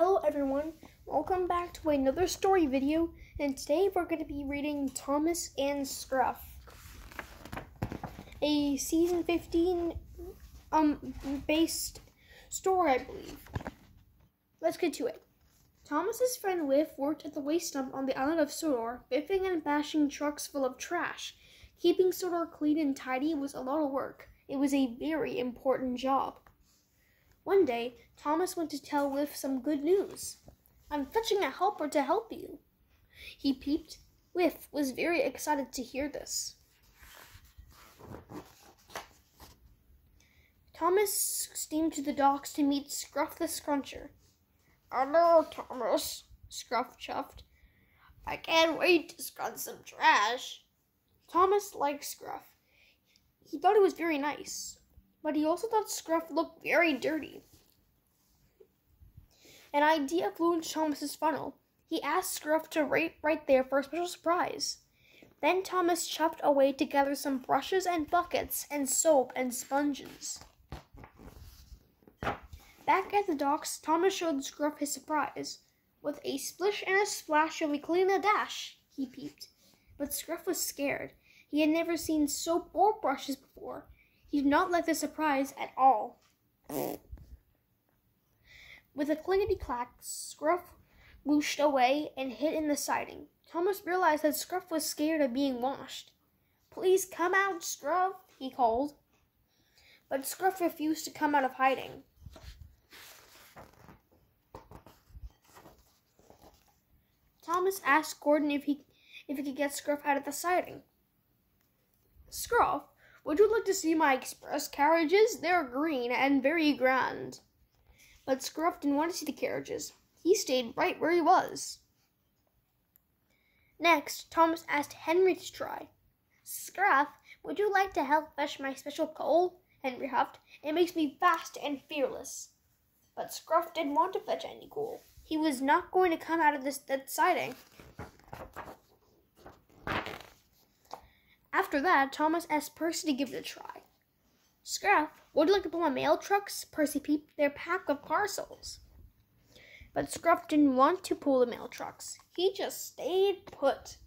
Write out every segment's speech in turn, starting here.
Hello everyone, welcome back to another story video, and today we're going to be reading Thomas and Scruff, a season 15 based story, I believe. Let's get to it. Thomas's friend Whiff worked at the waste dump on the island of Sodor, biffing and bashing trucks full of trash. Keeping Sodor clean and tidy was a lot of work. It was a very important job. One day, Thomas went to tell Whiff some good news. "I'm fetching a helper to help you." He peeped. Whiff was very excited to hear this. Thomas steamed to the docks to meet Scruff the Scruncher. "Hello, Thomas," Scruff chuffed. "I can't wait to scrunch some trash." Thomas liked Scruff. He thought it was very nice, but he also thought Scruff looked very dirty. An idea flew into Thomas's funnel. He asked Scruff to wait right there for a special surprise. Then Thomas chopped away to gather some brushes and buckets and soap and sponges. Back at the docks, Thomas showed Scruff his surprise. "With a splish and a splash, you'll be clean in a dash," he peeped. But Scruff was scared. He had never seen soap or brushes before. He did not like the surprise at all. With a clickety-clack, Scruff whooshed away and hid in the siding. Thomas realized that Scruff was scared of being washed. "Please come out, Scruff," he called. But Scruff refused to come out of hiding. Thomas asked Gordon if he could get Scruff out of the siding. "Scruff, would you like to see my express carriages? They're green and very grand." But Scruff didn't want to see the carriages. He stayed right where he was. Next, Thomas asked Henry to try. "Scruff, would you like to help fetch my special coal?" Henry huffed. "It makes me fast and fearless." But Scruff didn't want to fetch any coal. He was not going to come out of that siding. After that, Thomas asked Percy to give it a try. "Scruff, would you like to pull my mail trucks?" Percy peeped. "They're packed with parcels." But Scruff didn't want to pull the mail trucks. He just stayed put.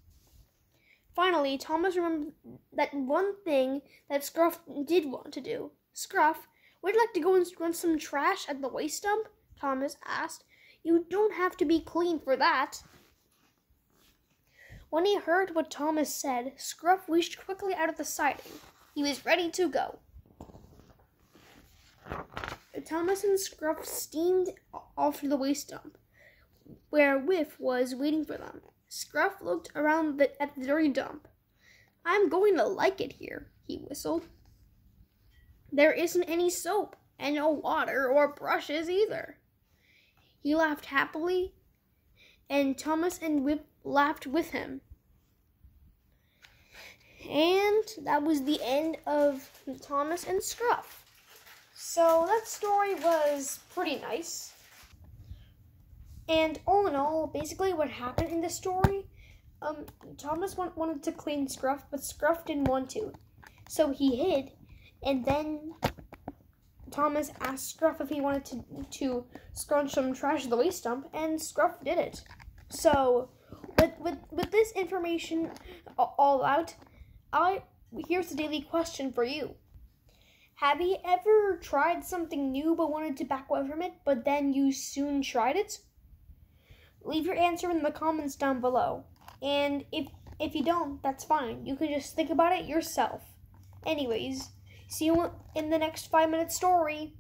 Finally, Thomas remembered that one thing that Scruff did want to do. "Scruff, would you like to go and run some trash at the waste dump?" Thomas asked. "You don't have to be clean for that." When he heard what Thomas said, Scruff wheeled quickly out of the siding. He was ready to go. Thomas and Scruff steamed off to the waste dump, where Whiff was waiting for them. Scruff looked around at the dirty dump. "I'm going to like it here," he whistled. "There isn't any soap, and no water or brushes either." He laughed happily, and Thomas and Whiff laughed with him. And that was the end of Thomas and Scruff. So that story was pretty nice. And all in all, basically what happened in the story, Thomas wanted to clean Scruff, but Scruff didn't want to. So he hid, and then Thomas asked Scruff if he wanted to scrunch some trash at the waste dump, and Scruff did it. So, with this information all out, here's the daily question for you. Have you ever tried something new but wanted to back away from it, but then you soon tried it? Leave your answer in the comments down below. And if you don't, that's fine. You can just think about it yourself. Anyways, see you in the next 5-minute story.